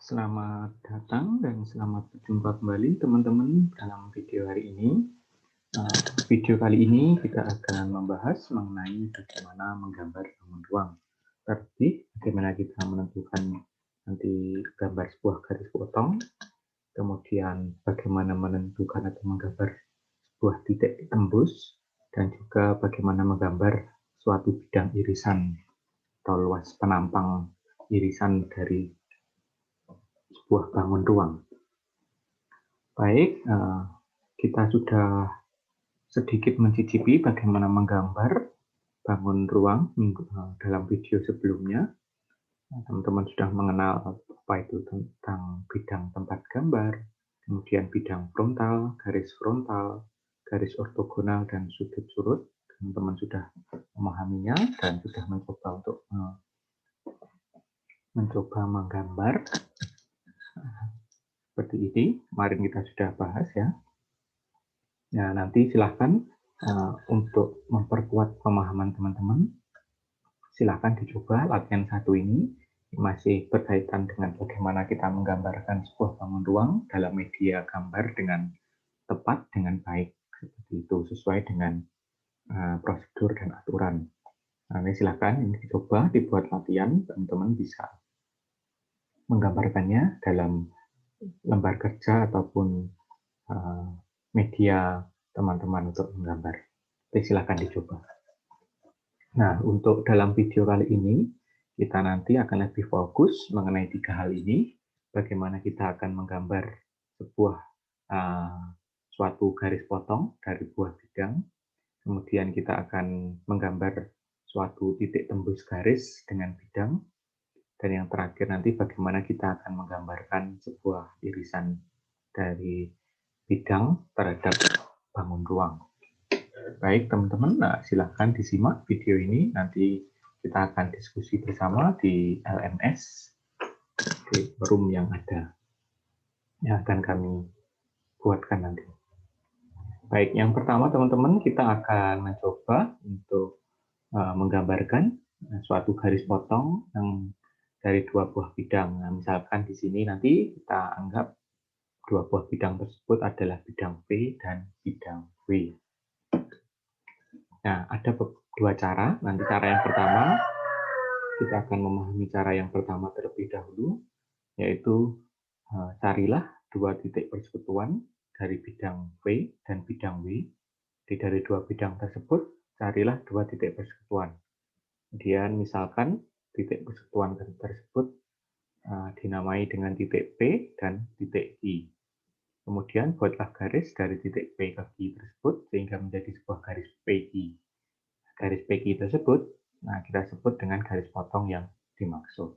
Selamat datang dan selamat berjumpa kembali teman-teman dalam video hari ini. Video kali ini kita akan membahas mengenai bagaimana menggambar bangun ruang. Terlebih bagaimana kita menentukan nanti gambar sebuah garis potong, kemudian bagaimana menentukan atau menggambar sebuah titik tembus, dan juga bagaimana menggambar suatu bidang irisan atau luas penampang irisan dari sebuah bangun ruang. Baik, kita sudah sedikit mencicipi bagaimana menggambar bangun ruang dalam video sebelumnya. Teman-teman sudah mengenal apa itu tentang bidang tempat gambar, kemudian bidang frontal, garis ortogonal, dan sudut surut. Teman-teman sudah memahaminya dan sudah mencoba menggambar seperti ini. Kemarin kita sudah bahas ya. Nah, nanti silahkan untuk memperkuat pemahaman teman-teman, silahkan dicoba latihan satu ini. Masih berkaitan dengan bagaimana kita menggambarkan sebuah bangun ruang dalam media gambar dengan tepat, dengan baik. Seperti itu, sesuai dengan prosedur dan aturan. Nah, ini silahkan ini dicoba, dibuat latihan, teman-teman bisa menggambarkannya dalam lembar kerja ataupun media teman-teman untuk menggambar. Jadi silakan dicoba. Nah, untuk dalam video kali ini, kita nanti akan lebih fokus mengenai 3 hal ini. Bagaimana kita akan menggambar sebuah suatu garis potong dari buah bidang. Kemudian kita akan menggambar suatu titik tembus garis dengan bidang. Dan yang terakhir nanti bagaimana kita akan menggambarkan sebuah irisan dari bidang terhadap bangun ruang. Baik teman-teman, silahkan disimak video ini. Nanti kita akan diskusi bersama di LMS, di room yang ada, yang akan kami buatkan nanti. Baik, yang pertama teman-teman, kita akan mencoba untuk menggambarkan suatu garis potong yang dari 2 buah bidang. Nah, misalkan di sini nanti kita anggap 2 buah bidang tersebut adalah bidang V dan bidang W. Nah, ada 2 cara. Nanti cara yang pertama, kita akan memahami cara yang pertama terlebih dahulu, yaitu carilah 2 titik persekutuan dari bidang V dan bidang W. Dari 2 bidang tersebut, carilah 2 titik persekutuan. Kemudian misalkan titik persekutuan tersebut dinamai dengan titik P dan titik I. Kemudian buatlah garis dari titik P ke I tersebut sehingga menjadi sebuah garis PI. Garis PI tersebut kita sebut dengan garis potong yang dimaksud,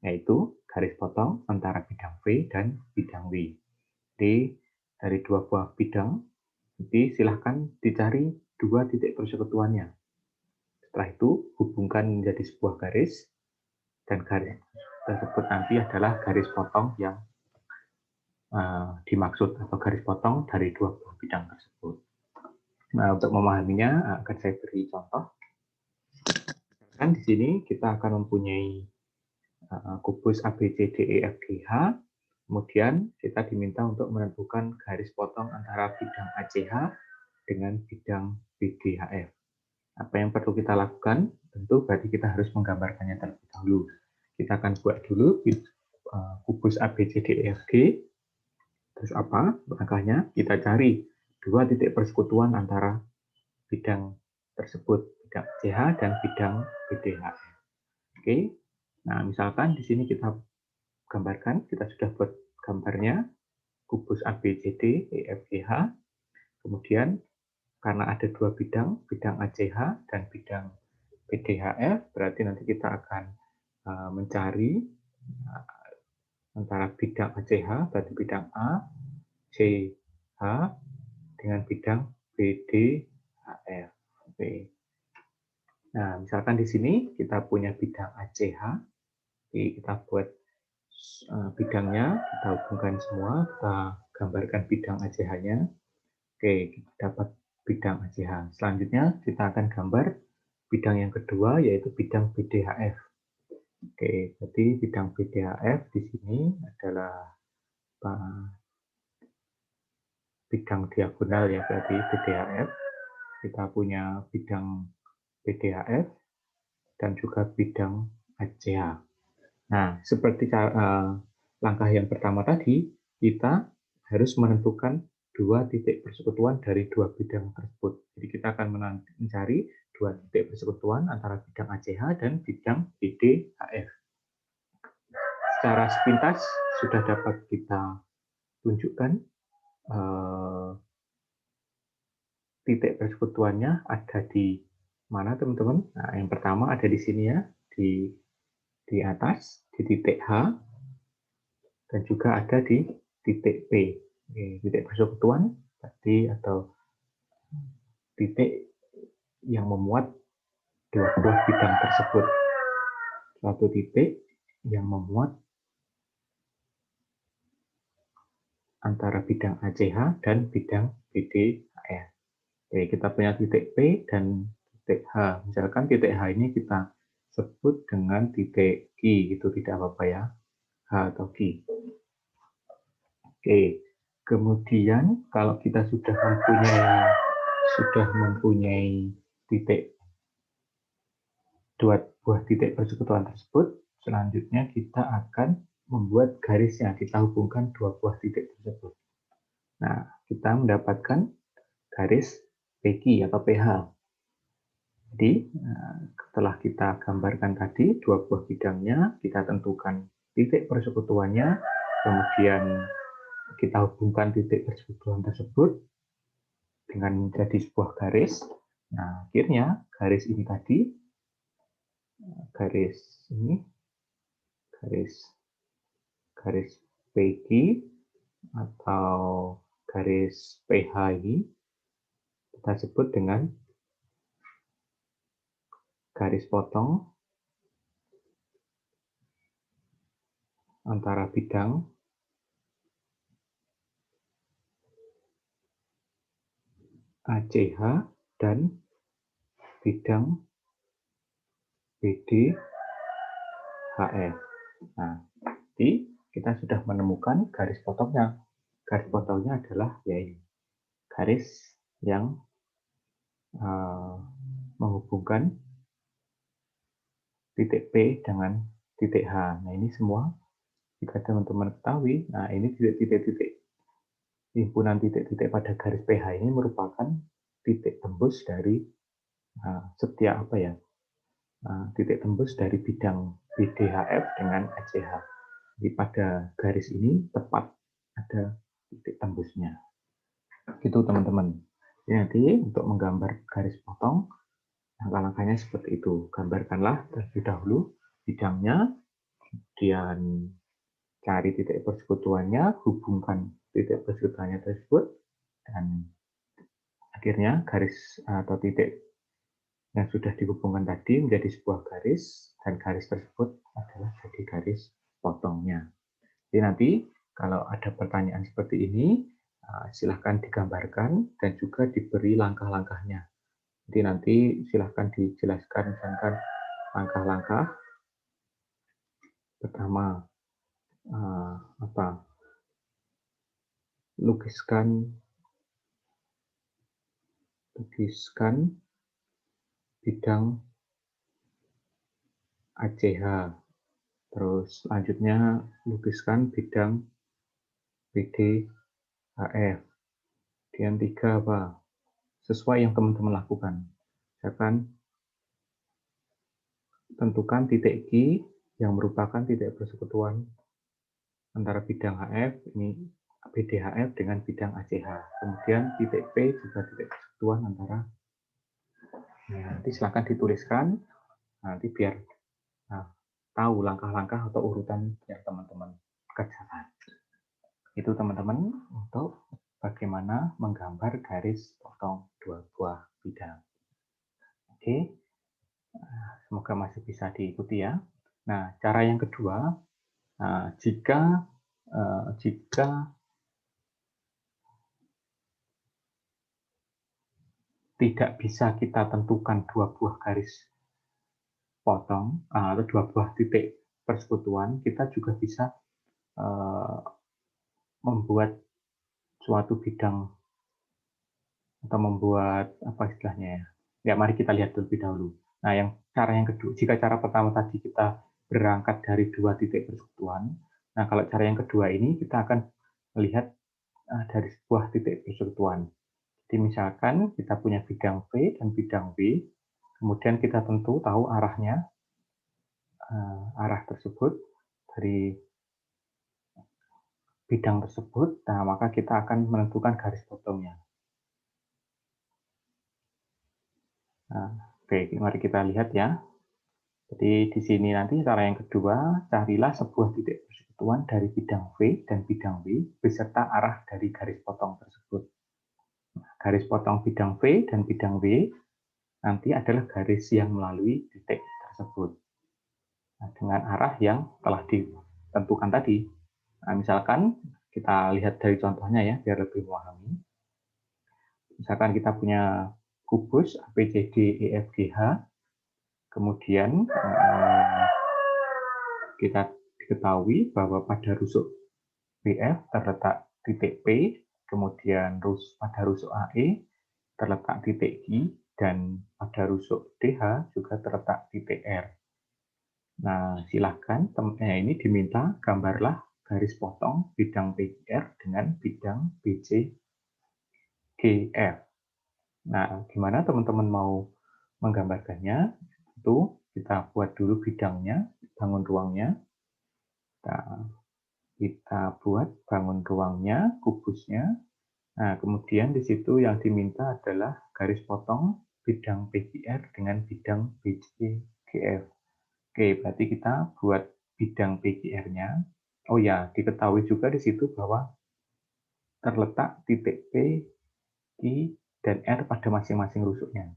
yaitu garis potong antara bidang V dan bidang W. Jadi dari 2 buah bidang, jadi silahkan dicari 2 titik persekutuannya. Setelah itu hubungkan menjadi sebuah garis, dan garis tersebut nanti adalah garis potong yang dimaksud atau garis potong dari 2 buah bidang tersebut. Nah, untuk memahaminya akan saya beri contoh. Kan di sini kita akan mempunyai kubus ABCDEFGH, kemudian kita diminta untuk menentukan garis potong antara bidang ACH dengan bidang BDHF. Apa yang perlu kita lakukan? Tentu berarti kita harus menggambarkannya terlebih dahulu. Kita akan buat dulu kubus ABCDEFG. Terus apa langkahnya? Kita cari 2 titik persekutuan antara bidang tersebut, bidang CH dan bidang BDHF. Oke. Nah, misalkan di sini kita gambarkan, kita sudah buat gambarnya, kubus ABCD, EFGH. Kemudian karena ada 2 bidang, bidang ACH dan bidang BDHF, berarti nanti kita akan mencari antara bidang ACH, berarti bidang A, CH, dengan bidang BDHF. Oke. Nah, misalkan di sini kita punya bidang ACH, jadi kita buat bidangnya, kita hubungkan semua, kita gambarkan bidang ACH-nya. Oke, kita dapat bidang ACH. Selanjutnya kita akan gambar bidang yang kedua, yaitu bidang BDHF. Oke, jadi bidang BDHF di sini adalah bidang diagonal ya, berarti BDHF. Kita punya bidang BDHF dan juga bidang ACH. Nah, seperti langkah yang pertama tadi, kita harus menentukan dua titik persekutuan dari dua bidang tersebut. Jadi kita akan mencari dua titik persekutuan antara bidang ACH dan bidang BDHF. Secara sepintas sudah dapat kita tunjukkan titik persekutuannya ada di mana, teman-teman? Nah, yang pertama ada di sini ya, di atas, di titik H, dan juga ada di titik P. Titik persekutuan tadi atau titik yang memuat dua buah bidang tersebut. Suatu titik yang memuat antara bidang ACH dan bidang BDHF. Oke, kita punya titik P dan titik H. Misalkan titik H ini kita sebut dengan titik Q, itu tidak apa-apa ya, H atau Q. Oke, kemudian kalau kita sudah mempunyai dua buah titik persekutuan tersebut, selanjutnya kita akan membuat garisnya, kita hubungkan dua buah titik tersebut. Nah, kita mendapatkan garis PQ atau PH. Jadi, setelah kita gambarkan tadi dua buah bidangnya, kita tentukan titik persekutuannya, kemudian kita hubungkan titik persekutuan tersebut dengan menjadi sebuah garis. Nah, akhirnya garis ini tadi, garis PQ atau garis PH ini kita sebut dengan garis potong antara bidang ACH dan bidang BDHF. Nah, jadi kita sudah menemukan garis potongnya. Garis potongnya adalah ya ini, garis yang menghubungkan titik P dengan titik H. Nah, ini semua jika teman-teman ketahui, nah ini titik-titik, himpunan titik-titik pada garis PH ini merupakan titik tembus dari setiap titik tembus dari bidang BDHF dengan ACH. Jadi pada garis ini tepat ada titik tembusnya. Gitu teman-teman. Jadi nanti untuk menggambar garis potong, langkah-langkahnya seperti itu. Gambarkanlah terlebih dahulu bidangnya, kemudian cari titik persekutuannya, hubungkan titik persekutuannya tersebut, dan akhirnya garis atau titik yang sudah dihubungkan tadi menjadi sebuah garis, dan garis tersebut adalah jadi garis potongnya. Jadi nanti kalau ada pertanyaan seperti ini, silahkan digambarkan dan juga diberi langkah-langkahnya. Jadi nanti silahkan dijelaskan misalkan langkah-langkah pertama lukiskan bidang ACH, terus selanjutnya lukiskan bidang BDHF. Kemudian 3 sesuai yang teman-teman lakukan. Misalkan tentukan titik Q yang merupakan titik persekutuan antara bidang HF, ini BDHF dengan bidang ACH. Kemudian titik P juga titik persekutuan antara. Nah, nanti silakan dituliskan, nanti biar tahu langkah-langkah atau urutan yang teman-teman kerjakan. Itu teman-teman untuk bagaimana menggambar garis potong dua buah bidang. Oke, semoga masih bisa diikuti ya. Nah, cara yang kedua, jika tidak bisa kita tentukan dua buah garis potong atau dua buah titik persekutuan, kita juga bisa membuat suatu bidang atau membuat apa istilahnya ya. Ya, mari kita lihat terlebih dahulu. Nah, cara yang kedua, jika cara pertama tadi kita berangkat dari 2 titik persekutuan, nah kalau cara yang kedua ini kita akan melihat dari sebuah titik persekutuan. Jadi misalkan kita punya bidang V dan bidang B, kemudian kita tentu tahu arahnya, arah tersebut dari bidang tersebut, nah maka kita akan menentukan garis potongnya. Nah, oke, mari kita lihat ya. Jadi di sini nanti cara yang kedua, carilah sebuah titik persekutuan dari bidang V dan bidang B beserta arah dari garis potong tersebut. Nah, garis potong bidang V dan bidang B nanti adalah garis yang melalui titik tersebut. Nah, dengan arah yang telah ditentukan tadi. Nah, misalkan kita lihat dari contohnya ya, biar lebih memahami. Misalkan kita punya kubus ABCDEFGH, kemudian kita diketahui bahwa pada rusuk BF terletak titik P, kemudian pada rusuk AE terletak titik I, dan pada rusuk DH juga terletak titik R. Nah, silakan ini diminta gambarlah garis potong bidang PGR dengan bidang BCGF. Nah, gimana teman-teman mau menggambarkannya? Itu kita buat dulu bidangnya, bangun ruangnya. Kita buat bangun ruangnya, kubusnya. Nah, kemudian di situ yang diminta adalah garis potong bidang PGR dengan bidang BCGF. Oke, berarti kita buat bidang PGR-nya. Oh ya, diketahui juga di situ bahwa terletak titik P, Q, dan R pada masing-masing rusuknya.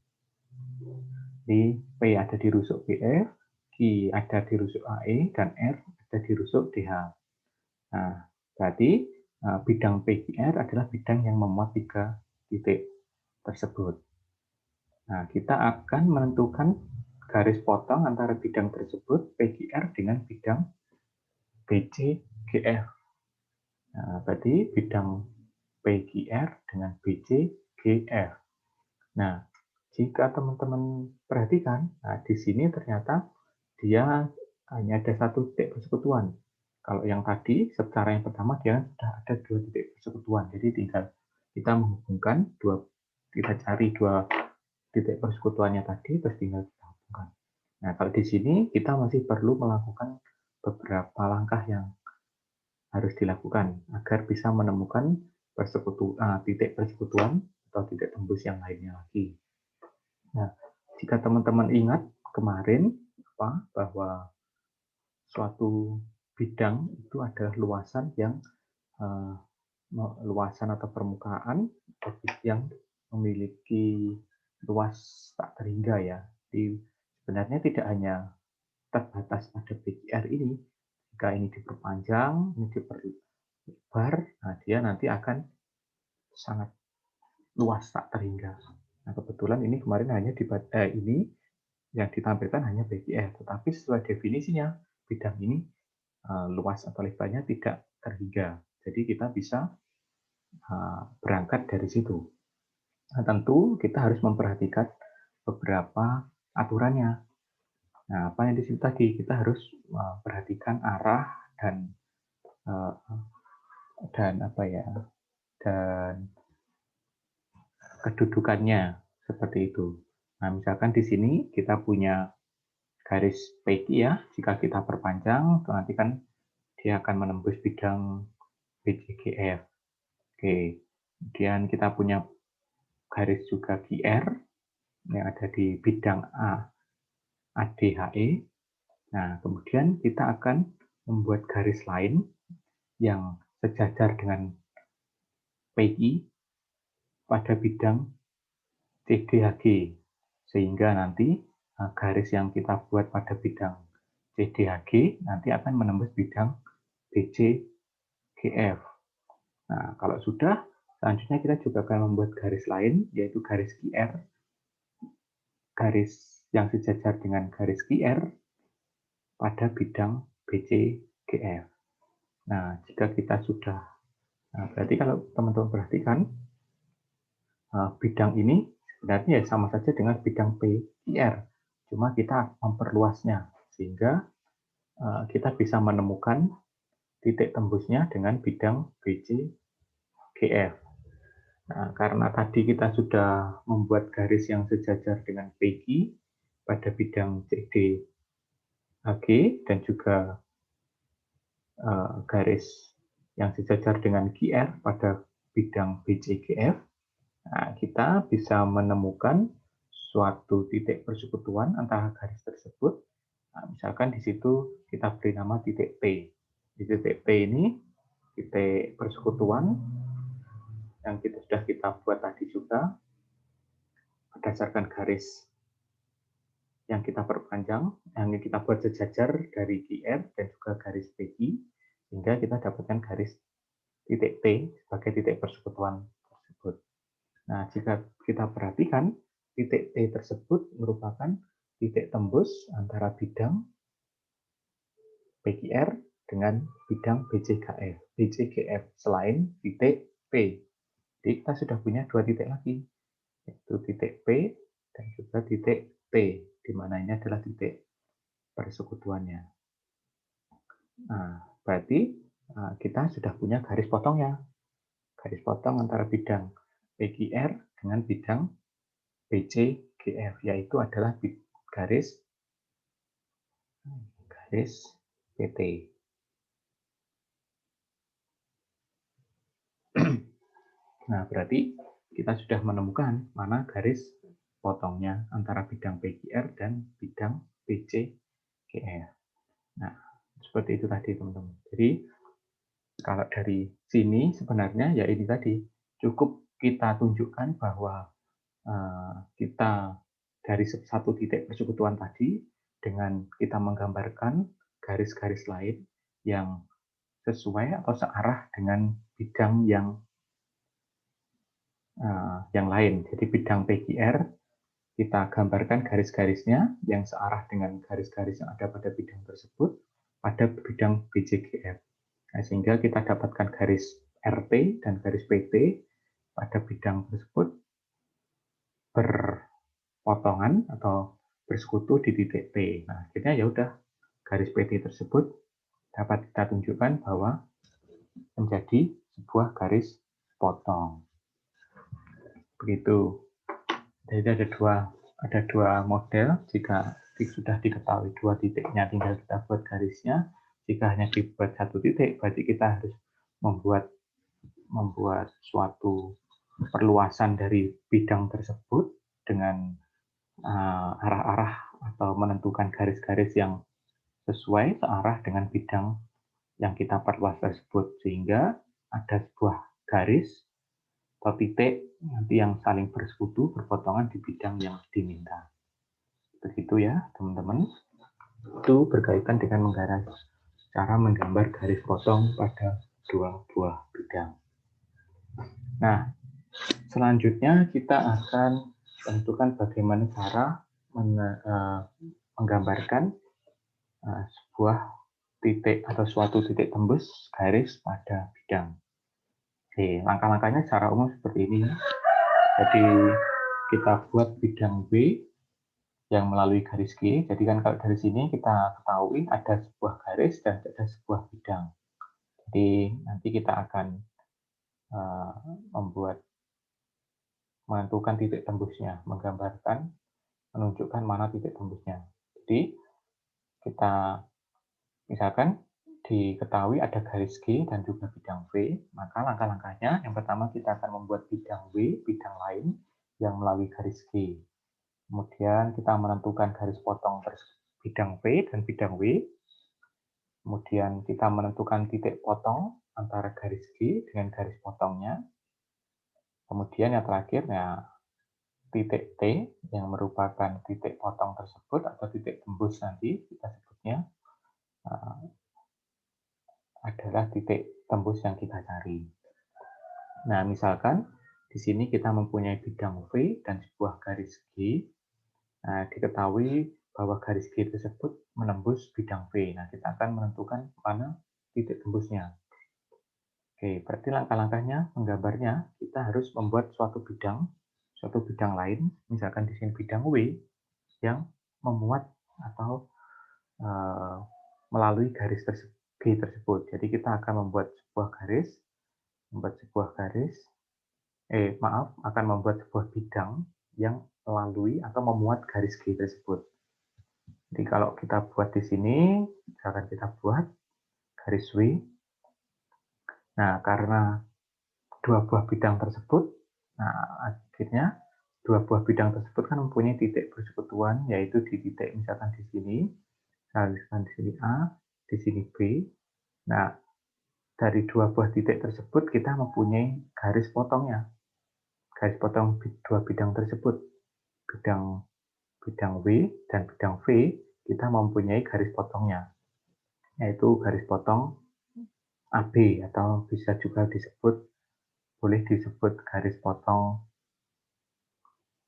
Di P ada di rusuk BF, Q ada di rusuk AE, dan R ada di rusuk DH. Nah, berarti bidang PGR adalah bidang yang memuat 3 titik tersebut. Nah, kita akan menentukan garis potong antara bidang tersebut, PGR, dengan bidang BCGF. Nah, berarti bidang PGR dengan BCGF. Nah, jika teman-teman perhatikan, nah di sini ternyata dia hanya ada 1 titik persekutuan. Kalau yang tadi, secara yang pertama dia sudah ada 2 titik persekutuan. Jadi tinggal kita menghubungkan kita cari 2 titik persekutuannya tadi, terus tinggal kita hubungkan. Nah, kalau di sini kita masih perlu melakukan beberapa langkah yang harus dilakukan agar bisa menemukan titik persekutuan atau titik tembus yang lainnya lagi. Nah, jika teman-teman ingat kemarin bahwa suatu bidang itu adalah luasan yang luasan atau permukaan yang memiliki luas tak terhingga ya. Jadi sebenarnya tidak hanya terbatas pada PGR ini, jika ini diperpanjang, ini diperlebar, nah dia nanti akan sangat luas tak terhingga. Nah, kebetulan ini kemarin hanya ini yang ditampilkan hanya PGR, tetapi sesuai definisinya bidang ini luas atau lebarnya tidak terhingga. Jadi kita bisa berangkat dari situ. Nah, tentu kita harus memperhatikan beberapa aturannya. Nah, apa yang di situ tadi, kita harus perhatikan arah dan apa ya, dan kedudukannya seperti itu. Nah, misalkan di sini kita punya garis PQ ya, jika kita perpanjang, nanti kan dia akan menembus bidang BCGF. Oke, kemudian kita punya garis juga QR yang ada di bidang ADHE. Nah, kemudian kita akan membuat garis lain yang sejajar dengan PI pada bidang CDHG, sehingga nanti garis yang kita buat pada bidang CDHG nanti akan menembus bidang BCGF. Nah, kalau sudah, selanjutnya kita juga akan membuat garis lain, yaitu garis QR, garis yang sejajar dengan garis QR pada bidang BC, GF. Nah, jika kita sudah, berarti kalau teman-teman perhatikan, bidang ini sebenarnya ya sama saja dengan bidang PIR, cuma kita memperluasnya, sehingga kita bisa menemukan titik tembusnya dengan bidang BC, GF. Nah, karena tadi kita sudah membuat garis yang sejajar dengan PQ pada bidang CD, AG, dan juga garis yang sejajar dengan GR pada bidang BCGF, nah, kita bisa menemukan suatu titik persekutuan antara garis tersebut. Nah, misalkan di situ kita beri nama titik P. Di titik P ini titik persekutuan yang sudah kita buat tadi juga berdasarkan garis yang kita perpanjang, yang kita buat sejajar dari GR dan juga garis PQ, sehingga kita dapatkan garis titik T sebagai titik persekutuan tersebut. Nah, jika kita perhatikan, titik T tersebut merupakan titik tembus antara bidang PQR dengan bidang BCGF selain titik P. Jadi kita sudah punya dua titik lagi, yaitu titik P dan juga titik T, di mana ini adalah titik persekutuannya. Nah, berarti kita sudah punya garis potongnya. Garis potong antara bidang PQR dengan bidang BCGF, yaitu adalah garis PT. Nah, berarti kita sudah menemukan mana garis potongnya antara bidang PQR dan bidang BCGF. Nah, seperti itu tadi, teman-teman. Jadi, kalau dari sini sebenarnya ya ini tadi, cukup kita tunjukkan bahwa kita dari satu titik persekutuan tadi, dengan kita menggambarkan garis-garis lain yang sesuai atau searah dengan bidang yang lain. Jadi bidang PQR, kita gambarkan garis-garisnya yang searah dengan garis-garis yang ada pada bidang tersebut pada bidang BCGF. Nah, sehingga kita dapatkan garis RT dan garis PT pada bidang tersebut berpotongan atau bersekutu di titik P. Nah, akhirnya ya udah garis PT tersebut dapat kita tunjukkan bahwa menjadi sebuah garis potong. Begitu. Jadi ada dua model. Jika sudah diketahui dua titiknya, tinggal kita buat garisnya. Jika hanya dibuat satu titik, berarti kita harus membuat suatu perluasan dari bidang tersebut dengan arah-arah atau menentukan garis-garis yang sesuai searah dengan bidang yang kita perluas tersebut, sehingga ada sebuah garis atau titik nanti yang saling bersekutu berpotongan di bidang yang diminta. Begitu ya, teman-teman. Itu berkaitan dengan cara menggambar garis potong pada dua buah bidang. Nah, selanjutnya kita akan tentukan bagaimana cara menggambarkan sebuah titik atau suatu titik tembus garis pada bidang. Oke, langkah-langkahnya secara umum seperti ini. Jadi kita buat bidang B yang melalui garis G. Jadi kan kalau dari sini kita ketahui ada sebuah garis dan ada sebuah bidang. Jadi nanti kita akan menentukan titik tembusnya, menggambarkan, menunjukkan mana titik tembusnya. Jadi kita misalkan diketahui ada garis G dan juga bidang V, maka langkah-langkahnya yang pertama kita akan membuat bidang W, bidang lain yang melalui garis G. Kemudian kita menentukan garis potong bidang V dan bidang W. Kemudian kita menentukan titik potong antara garis G dengan garis potongnya. Kemudian yang terakhir, ya, titik T yang merupakan titik potong tersebut atau titik tembus nanti kita sebutnya adalah titik tembus yang kita cari. Nah, misalkan di sini kita mempunyai bidang V dan sebuah garis G. Nah, diketahui bahwa garis G tersebut menembus bidang V. Nah, kita akan menentukan mana titik tembusnya. Oke, berarti langkah-langkahnya, menggambarnya, kita harus membuat suatu bidang lain, misalkan di sini bidang W, yang memuat atau melalui garis G tersebut. Jadi kita akan membuat sebuah bidang yang melalui atau memuat garis G tersebut. Jadi kalau kita buat di sini, misalkan kita buat garis W. Nah, karena dua buah bidang tersebut, nah akhirnya dua buah bidang tersebut kan mempunyai titik persekutuan, yaitu di titik misalkan di sini, misalkan di sini A, di sini B. Nah, dari dua buah titik tersebut kita mempunyai garis potongnya. Garis potong dua bidang tersebut, bidang W dan bidang V, kita mempunyai garis potongnya, yaitu garis potong AB, atau bisa juga boleh disebut garis potong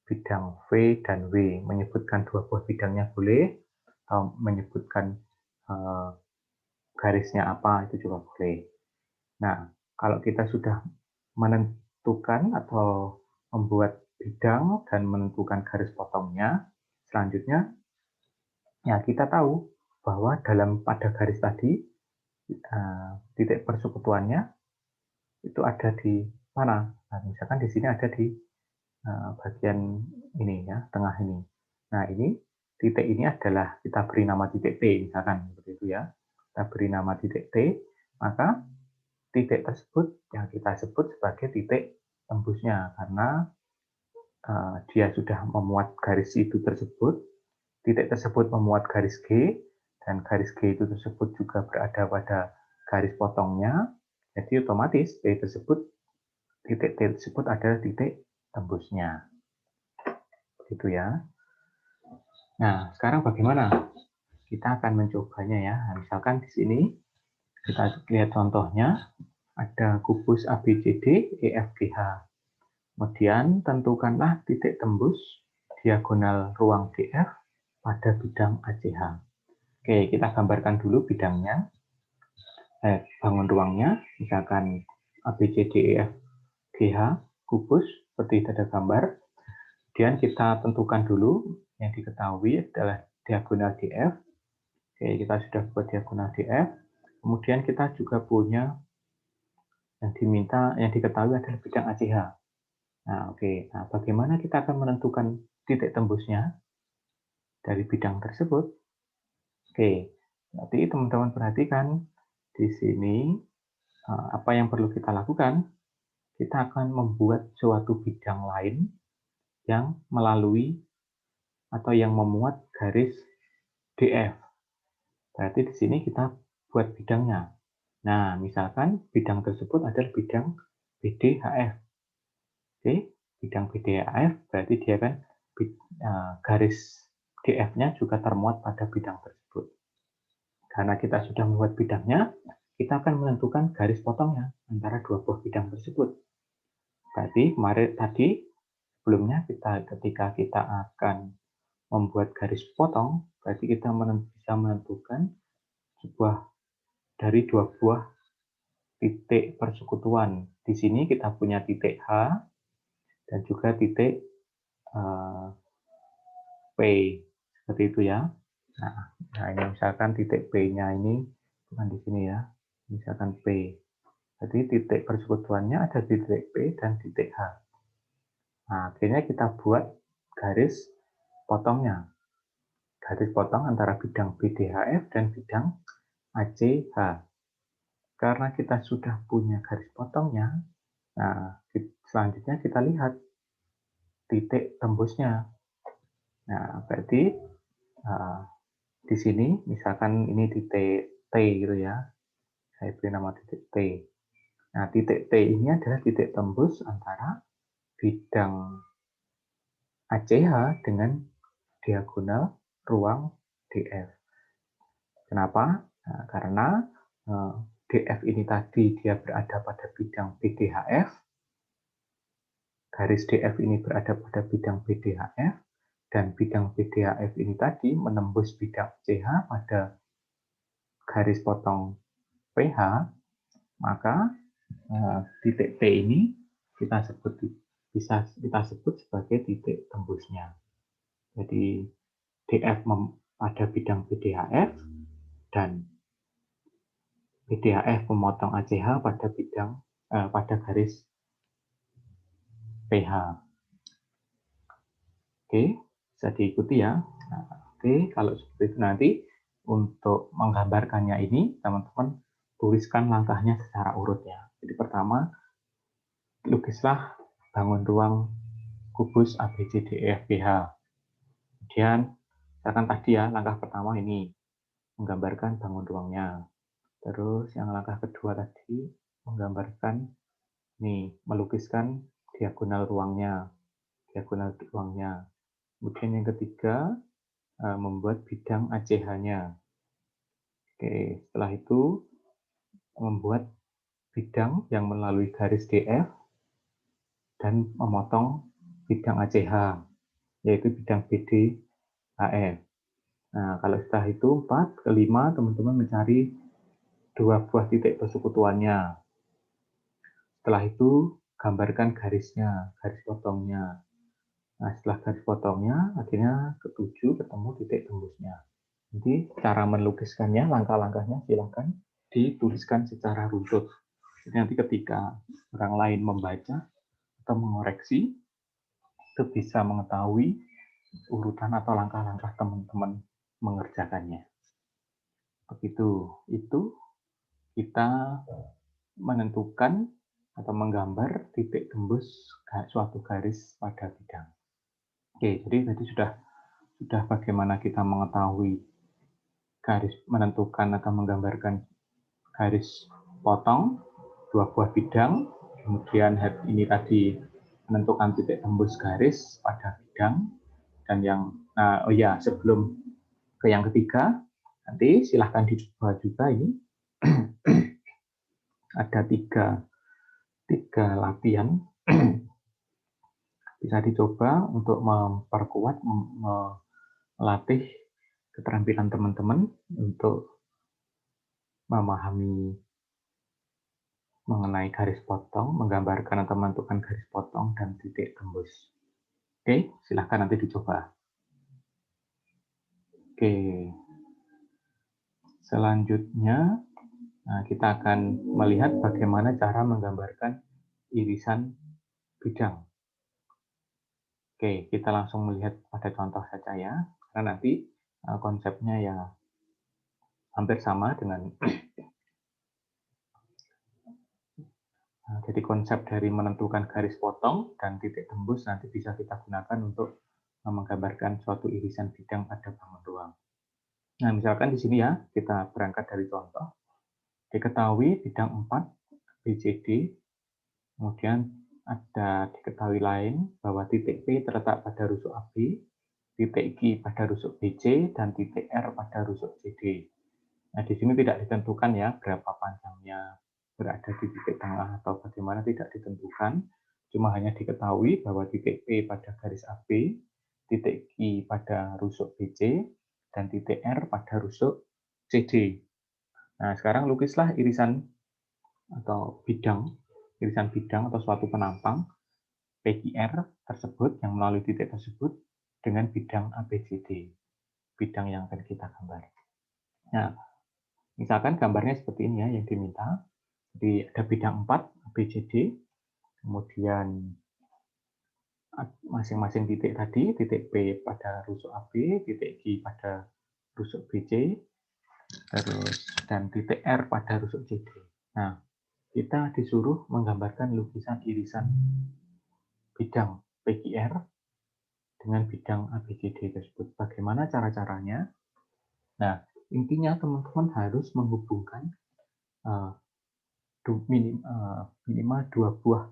bidang V dan W. Menyebutkan dua buah bidangnya boleh, atau menyebutkan garisnya apa, itu juga boleh. Nah, kalau kita sudah menentukan atau membuat bidang dan menentukan garis potongnya, selanjutnya ya kita tahu bahwa pada garis tadi titik persekutuannya itu ada di mana. Nah, misalkan di sini ada di bagian ini ya, tengah ini. Nah, titik ini adalah kita beri nama titik T, misalkan seperti itu ya. Kita beri nama titik T, maka titik tersebut yang kita sebut sebagai titik tembusnya, karena dia sudah memuat garis itu tersebut. Titik tersebut memuat garis G, dan garis G itu tersebut juga berada pada garis potongnya. Jadi otomatis titik T tersebut adalah titik tembusnya. Begitu ya. Nah, sekarang bagaimana? Kita akan mencobanya ya. Nah, misalkan di sini kita lihat contohnya, ada kubus ABCD EFGH. Kemudian tentukanlah titik tembus diagonal ruang DF pada bidang ACH. Oke, kita gambarkan dulu bidangnya. Bangun ruangnya, misalkan ABCDEFGH, kubus, seperti ada gambar. Kemudian kita tentukan dulu, yang diketahui adalah diagonal DF. Oke, kita sudah buat diagonal DF. Kemudian kita juga punya yang diketahui adalah bidang ACH. Nah, oke. Nah, bagaimana kita akan menentukan titik tembusnya dari bidang tersebut? Oke, nanti teman-teman perhatikan di sini apa yang perlu kita lakukan. Kita akan membuat suatu bidang lain yang melalui atau yang memuat garis DF. Berarti di sini kita buat bidangnya. Nah, misalkan bidang tersebut adalah bidang BDHF. Oke, bidang BDHF berarti dia kan garis DF-nya juga termuat pada bidang tersebut. Karena kita sudah membuat bidangnya, kita akan menentukan garis potongnya antara dua buah bidang tersebut. Berarti sebelumnya ketika kita akan membuat garis potong, berarti kita bisa menentukan dari dua buah titik persekutuan. Di sini kita punya titik H dan juga titik P, seperti itu ya. Nah ini misalkan titik P-nya ini bukan di sini ya, misalkan P. Jadi titik persekutuannya ada di titik P dan titik H. Nah, akhirnya kita buat garis potongnya. Garis potong antara bidang BDHF dan bidang ACH. Karena kita sudah punya garis potongnya, nah selanjutnya kita lihat titik tembusnya. Nah, berarti di sini misalkan ini titik T gitu ya. Saya beri nama titik T. Nah, titik T ini adalah titik tembus antara bidang ACH dengan diagonal ruang DF. Kenapa? Nah, karena DF ini tadi dia berada pada bidang BDHF, garis DF ini berada pada bidang BDHF, dan bidang BDHF ini tadi menembus bidang CH pada garis potong PH, maka titik T ini bisa kita sebut sebagai titik tembusnya. Jadi DF pada bidang BDHF dan BDHF memotong ACH pada garis PH. Oke, bisa diikuti ya. Nah, oke, kalau seperti itu nanti untuk menggambarkannya ini, teman-teman tuliskan langkahnya secara urut ya. Jadi pertama, lukislah bangun ruang kubus ABCDEFGH. Kemudian, misalkan tadi ya, langkah pertama ini, menggambarkan bangun ruangnya. Terus yang langkah kedua tadi, menggambarkan, melukiskan diagonal ruangnya. Kemudian yang ketiga, membuat bidang ACH-nya. Oke, setelah itu membuat bidang yang melalui garis DF dan memotong bidang ACH, yaitu bidang BDHF. Nah, kalau setelah itu 4, kelima teman-teman mencari 2 buah titik persekutuannya. Setelah itu gambarkan garisnya, garis potongnya. Nah, setelah garis potongnya, akhirnya ketujuh ketemu titik tembusnya. Jadi, cara melukiskannya, langkah-langkahnya silakan dituliskan secara runtut. Jadi nanti ketika orang lain membaca atau mengoreksi, itu bisa mengetahui urutan atau langkah-langkah teman-teman mengerjakannya. Begitu, itu kita menentukan atau menggambar titik tembus suatu garis pada bidang. Oke, jadi tadi sudah bagaimana kita mengetahui garis, menentukan atau menggambarkan garis potong 2 buah bidang, kemudian ini tadi menentukan titik tembus garis pada bidang, dan yang sebelum ke yang ketiga, nanti silahkan dicoba juga ini. Ada tiga latihan bisa dicoba untuk memperkuat, melatih keterampilan teman-teman untuk memahami mengenai garis potong, menggambarkan atau menentukan garis potong dan titik tembus. Oke, silahkan nanti dicoba. Oke, selanjutnya kita akan melihat bagaimana cara menggambarkan irisan bidang. Oke, kita langsung melihat pada contoh saja ya, karena nanti konsepnya ya hampir sama dengan jadi konsep dari menentukan garis potong dan titik tembus nanti bisa kita gunakan untuk menggambarkan suatu irisan bidang pada bangun ruang. Nah, misalkan di sini ya, kita berangkat dari contoh. Diketahui bidang 4 BCD, kemudian ada diketahui lain bahwa titik P terletak pada rusuk AB, titik Q pada rusuk BC, dan titik R pada rusuk CD. Nah, di sini tidak ditentukan ya berapa panjangnya berada di titik tengah atau bagaimana, tidak ditentukan. Cuma hanya diketahui bahwa titik P pada garis AB, titik Q pada rusuk BC, dan titik R pada rusuk CD. Nah, sekarang lukislah irisan bidang atau suatu penampang PQR tersebut yang melalui titik tersebut dengan bidang ABCD, bidang yang akan kita gambar. Nah, misalkan gambarnya seperti ini ya yang diminta. Jadi ada bidang 4 ABCD, kemudian masing-masing titik tadi, titik P pada rusuk AB, titik Q pada rusuk BC, dan titik R pada rusuk CD. Nah, kita disuruh menggambarkan lukisan irisan bidang PQR dengan bidang ABCD tersebut. Bagaimana cara-caranya? Nah, intinya teman-teman harus menghubungkan minimal 2 buah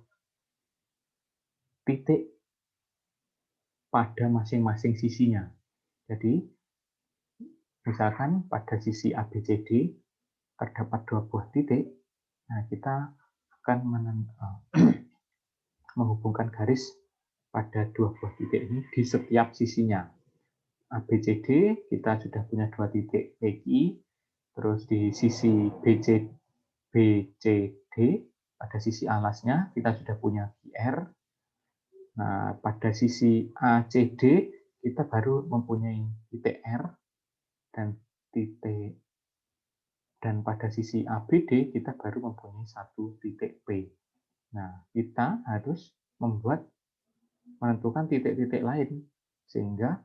titik pada masing-masing sisinya. Jadi, misalkan pada sisi ABCD terdapat 2 buah titik, nah kita akan menghubungkan garis pada dua buah titik ini di setiap sisinya. ABCD kita sudah punya 2 titik PQI, terus di sisi BCD pada sisi alasnya kita sudah punya QR. Nah, pada sisi ACD kita baru mempunyai titik R dan pada sisi ABD kita baru mempunyai 1 titik P. Nah, kita harus menentukan titik-titik lain sehingga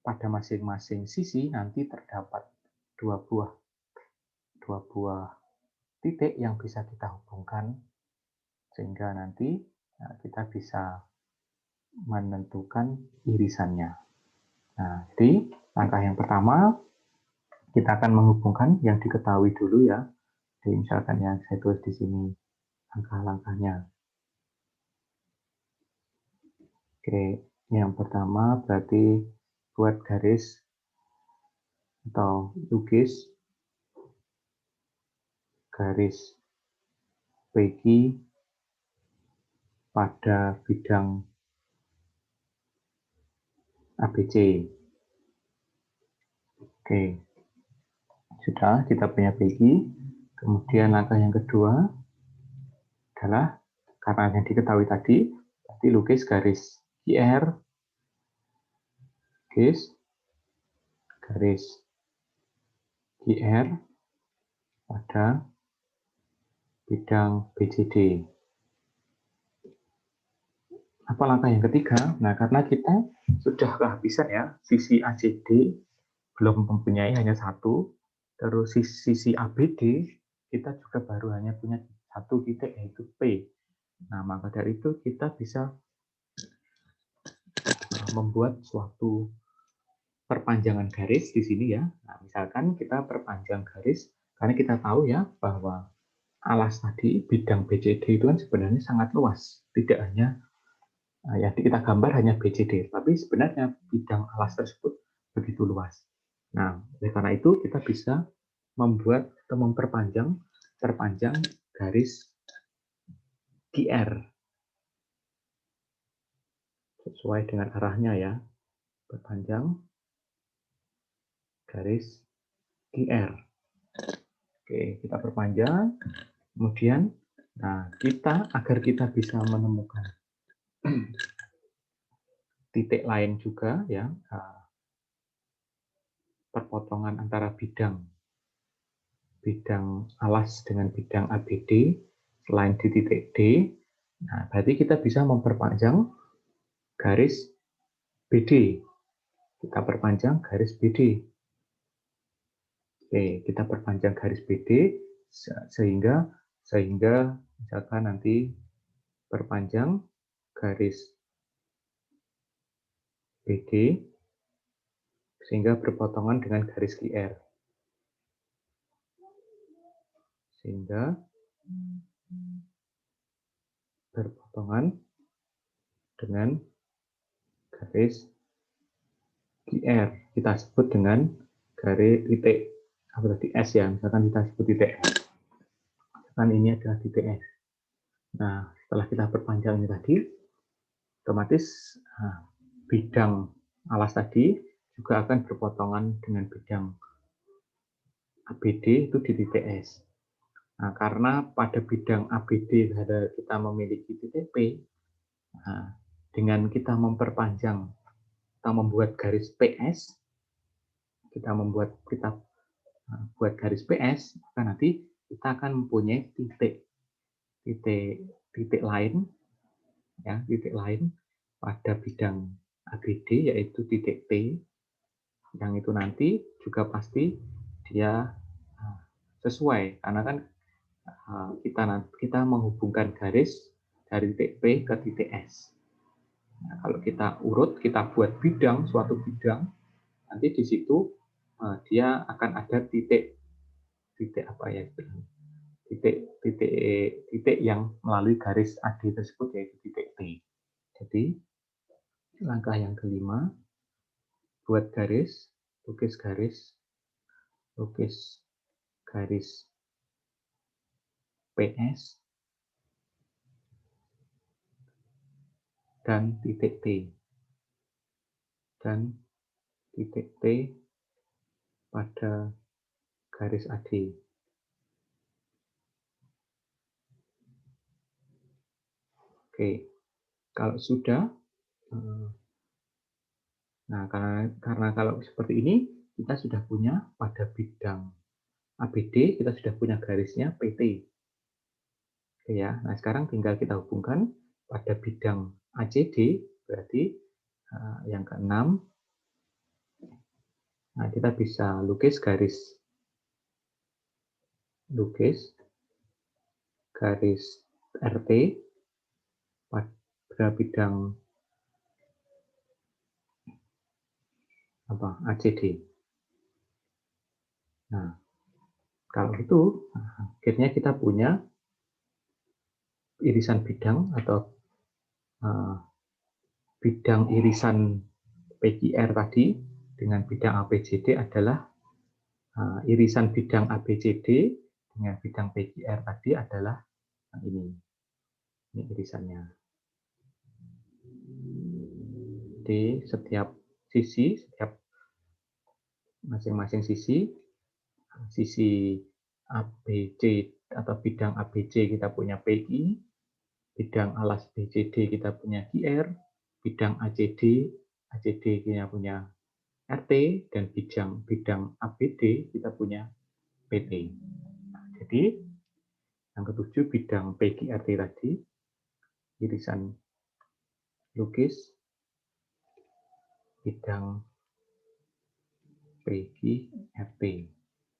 pada masing-masing sisi nanti terdapat dua buah titik yang bisa kita hubungkan sehingga nanti kita bisa menentukan irisannya. Nah, jadi langkah yang pertama kita akan menghubungkan yang diketahui dulu ya. Jadi misalkan yang saya tulis di sini langkah-langkahnya. Oke, yang pertama berarti buat garis atau lukis garis PQ pada bidang ABC. Oke, sudah kita punya PQ. Kemudian langkah yang kedua adalah karena yang diketahui tadi, berarti lukis garis QR, garis QR pada bidang BCD. Apa langkah yang ketiga? Nah, karena kita sudah kehabisan ya, sisi ACD belum mempunyai hanya 1, terus sisi ABD kita juga baru hanya punya 1 titik yaitu P. Nah, maka dari itu kita bisa membuat suatu perpanjangan garis di sini ya. Nah, misalkan kita perpanjang garis karena kita tahu ya bahwa alas tadi bidang BCD itu kan sebenarnya sangat luas, tidak hanya yang kita gambar hanya BCD, tapi sebenarnya bidang alas tersebut begitu luas. Nah, oleh karena itu kita bisa membuat atau perpanjang garis QR sesuai dengan arahnya ya. Perpanjang garis QR. Oke, kita perpanjang. Kemudian, nah agar kita bisa menemukan titik lain juga ya, perpotongan antara bidang alas dengan bidang ABD selain di titik D. Nah, berarti kita bisa memperpanjang garis BD. Kita perpanjang garis BD. Oke, kita perpanjang garis BD sehingga misalkan nanti perpanjang garis BD sehingga berpotongan dengan garis QR. Sehingga berpotongan dengan garis QR. Kita sebut dengan garis titik apa tadi S ya, misalkan kita sebut titik S. Misalkan ini adalah titik S. Nah, setelah kita perpanjang ini tadi, otomatis bidang alas tadi juga akan berpotongan dengan bidang ABD itu di titik S. Nah, karena pada bidang ABD kita memiliki titik P, nah, dengan kita memperpanjang atau membuat garis PS, kita buat garis PS, maka nanti kita akan mempunyai titik lain ya, titik lain pada bidang ABD yaitu titik T, yang itu nanti juga pasti dia sesuai karena kan kita menghubungkan garis dari titik P ke titik S. Nah, kalau kita urut, kita buat suatu bidang, nanti di situ dia akan ada titik apa ya, titik yang melalui garis AD tersebut yaitu titik T. Jadi langkah yang kelima, buat garis, lukis garis PS dan titik T. Dan titik T pada garis AD. Oke, kalau sudah, nah karena kalau seperti ini, kita sudah punya pada bidang ABD, kita sudah punya garisnya PT. Oke ya, nah sekarang tinggal kita hubungkan pada bidang ACD, berarti yang keenam, nah kita bisa lukis garis RT pada bidang ACD. Nah, kalau itu, akhirnya kita punya irisan bidang atau bidang irisan PQR tadi dengan bidang ABCD adalah irisan bidang ABCD dengan bidang PQR tadi adalah ini irisannya. Di setiap sisi, masing-masing sisi ABC atau bidang ABC kita punya PI, bidang alas BCD kita punya QR, bidang ACD kita punya RT, dan bidang ABD kita punya PT. Nah, jadi yang ketujuh bidang PQRT tadi, irisan lukis bidang PQRT,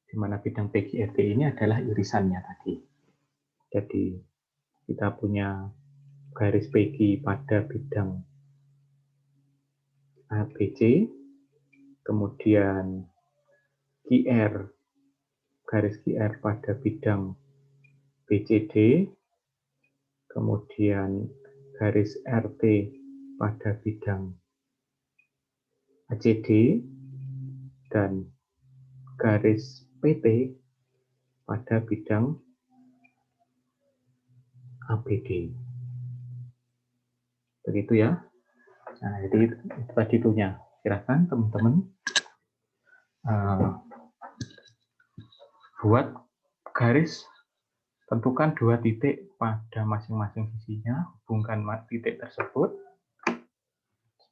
di mana bidang PQRT ini adalah irisannya tadi. Jadi kita punya garis PQ pada bidang ABC, kemudian garis QR pada bidang BCD, kemudian garis RT pada bidang ACD, dan garis PT pada bidang ABD. Begitu ya. Nah, jadi itu tadi itunya. Silakan teman-teman buat garis, tentukan 2 titik pada masing-masing sisinya, hubungkan titik tersebut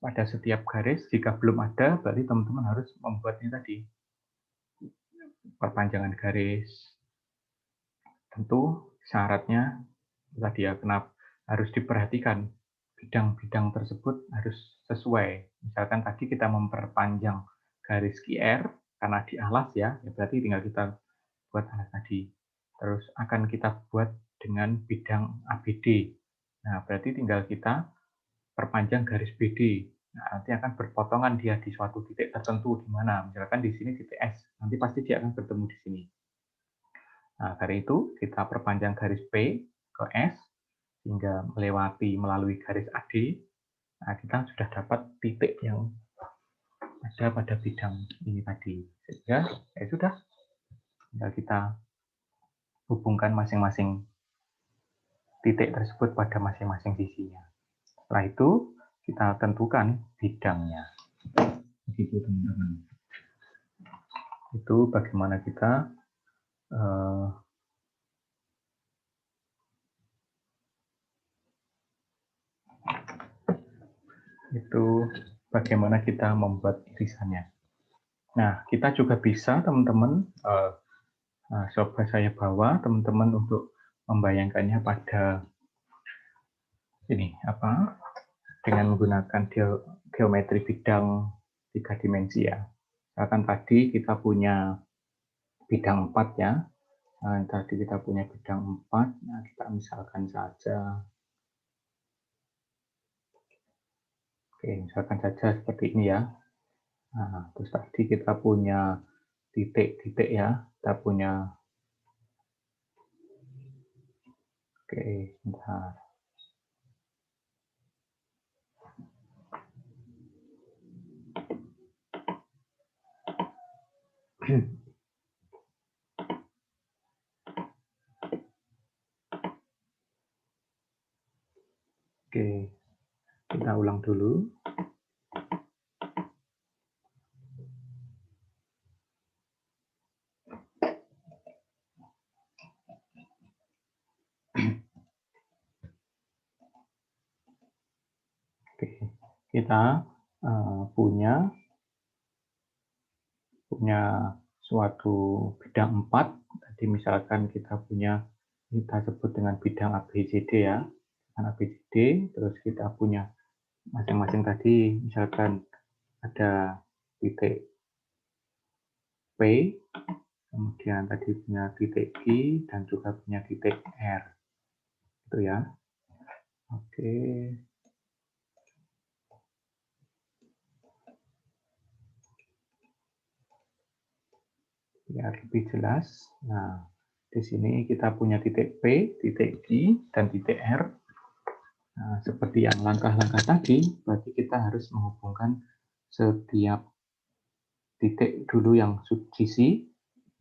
pada setiap garis. Jika belum ada, berarti teman-teman harus membuatnya tadi. Perpanjangan garis. Tentu syaratnya tadi ya, kenapa harus diperhatikan bidang-bidang tersebut harus sesuai. Misalkan tadi kita memperpanjang garis QR karena di alas ya, berarti tinggal kita buat alas tadi. Terus akan kita buat dengan bidang ABD. Nah, berarti tinggal kita perpanjang garis BD. Nah, nanti akan berpotongan dia di suatu titik tertentu di mana. Misalkan di sini titik S, nanti pasti dia akan bertemu di sini. Nah, dari itu kita perpanjang garis P ke S hingga melalui garis AD. Nah, kita sudah dapat titik yang ada pada bidang ini tadi. Sehingga ya sudah, tinggal kita hubungkan masing-masing titik tersebut pada masing-masing sisinya. Setelah itu kita tentukan bidangnya. Begitu teman-teman. Itu bagaimana kita membuat irisannya. Nah, kita juga bisa teman-teman, coba saya bawa teman-teman untuk membayangkannya pada ini dengan menggunakan geometri bidang 3 dimensi ya. Misalkan tadi kita punya bidang 4 ya. Nah, tadi kita punya bidang 4, nah kita misalkan saja. Oke, misalkan saja seperti ini ya. Nah, terus tadi kita punya titik-titik ya. Kita punya, oke, bentar. Oke, kita Kita ulang dulu. Oke, kita punya suatu bidang 4. Tadi misalkan kita sebut dengan bidang ABCD ya. ABCD, terus kita punya masing-masing tadi, misalkan ada titik P, kemudian tadi punya titik Q, dan juga punya titik R. Itu ya. Oke. Biar lebih jelas. Nah, di sini kita punya titik P, titik Q, dan titik R. Nah, seperti yang langkah-langkah tadi, berarti kita harus menghubungkan setiap titik dulu yang GC,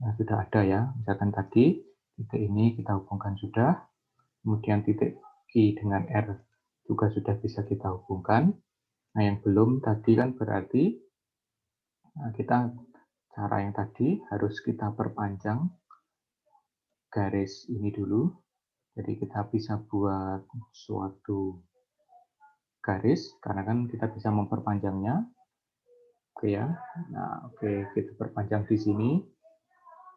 yang sudah ada ya. Misalkan tadi, titik ini kita hubungkan sudah, kemudian titik Q dengan R juga sudah bisa kita hubungkan. Nah, yang belum tadi kan berarti cara yang tadi harus kita perpanjang garis ini dulu. Jadi kita bisa buat suatu garis, karena kan kita bisa memperpanjangnya. Oke ya. Nah, oke, kita perpanjang di sini.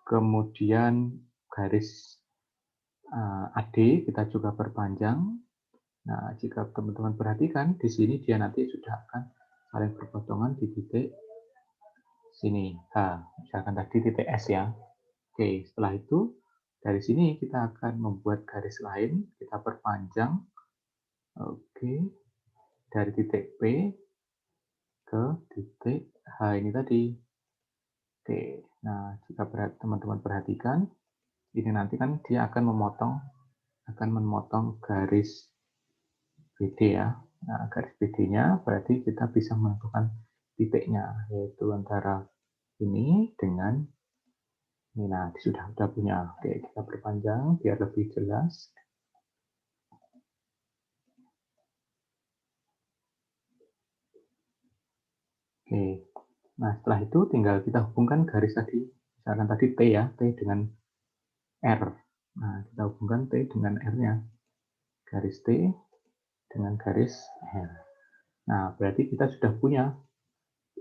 Kemudian garis AD kita juga perpanjang. Nah, jika teman-teman perhatikan, di sini dia nanti sudah akan saling berpotongan di titik sini. Misalkan tadi titik S ya. Oke, setelah itu dari sini kita akan membuat garis lain, kita perpanjang. Oke, dari titik P ke titik H ini tadi. Oke, nah jika teman-teman perhatikan, ini nanti kan dia akan memotong garis BD ya. Nah, garis BD-nya berarti kita bisa menentukan titiknya, yaitu antara ini dengan ini. Nah, sudah punya. Oke, kita perpanjang biar lebih jelas. Oke, nah setelah itu tinggal kita hubungkan garis tadi. Misalkan tadi T ya, T dengan R. Nah, kita hubungkan T dengan R-nya. Garis T dengan garis R. Nah, berarti kita sudah punya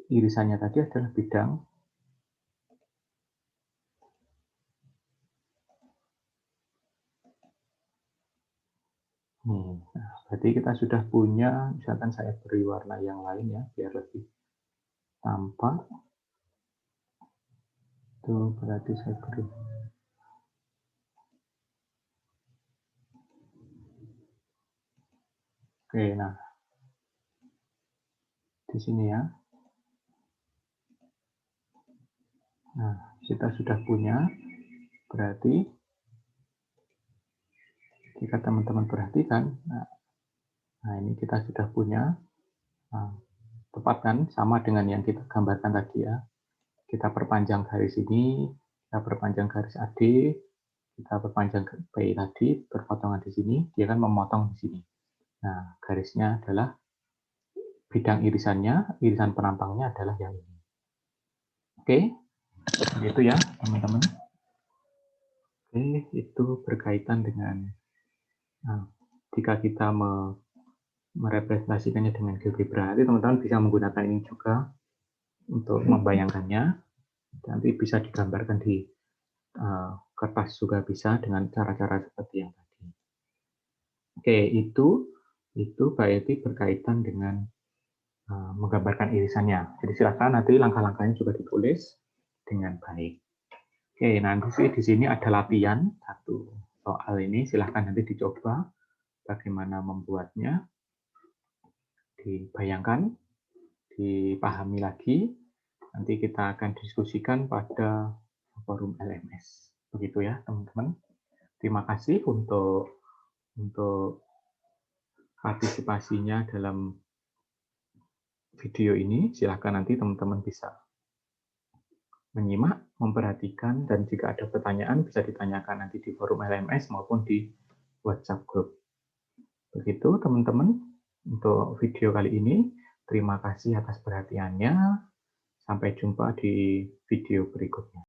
irisannya tadi adalah bidang. Nah, berarti kita sudah punya, misalkan saya beri warna yang lain ya, biar lebih tampak. Itu berarti saya beri. Oke, nah. Di sini ya. Nah, kita sudah punya, berarti jika teman-teman perhatikan, nah ini kita sudah punya, tepat kan, sama dengan yang kita gambarkan tadi ya. Kita perpanjang garis ini, kita perpanjang garis AD, kita perpanjang P tadi, berpotongan di sini, dia kan memotong di sini. Nah, garisnya adalah bidang irisannya, irisan penampangnya adalah yang ini. Oke, itu ya teman-teman. Oke, itu berkaitan dengan jika kita merepresentasikannya dengan GeoGebra, nanti teman-teman bisa menggunakan ini juga untuk membayangkannya. Nanti bisa digambarkan di kertas juga bisa dengan cara-cara seperti yang tadi. Oke, itu berarti berkaitan dengan menggambarkan irisannya. Jadi silakan nanti langkah-langkahnya juga ditulis dengan baik. Oke, nanti di sini ada latihan satu soal ini. Silakan nanti dicoba bagaimana membuatnya, dibayangkan, dipahami lagi. Nanti kita akan diskusikan pada forum LMS. Begitu ya, teman-teman. Terima kasih untuk partisipasinya dalam video ini. Silakan nanti teman-teman bisa menyimak, memperhatikan, dan jika ada pertanyaan bisa ditanyakan nanti di forum LMS maupun di WhatsApp group. Begitu teman-teman. untuk video kali ini. Terima kasih atas perhatiannya. Sampai jumpa di video berikutnya.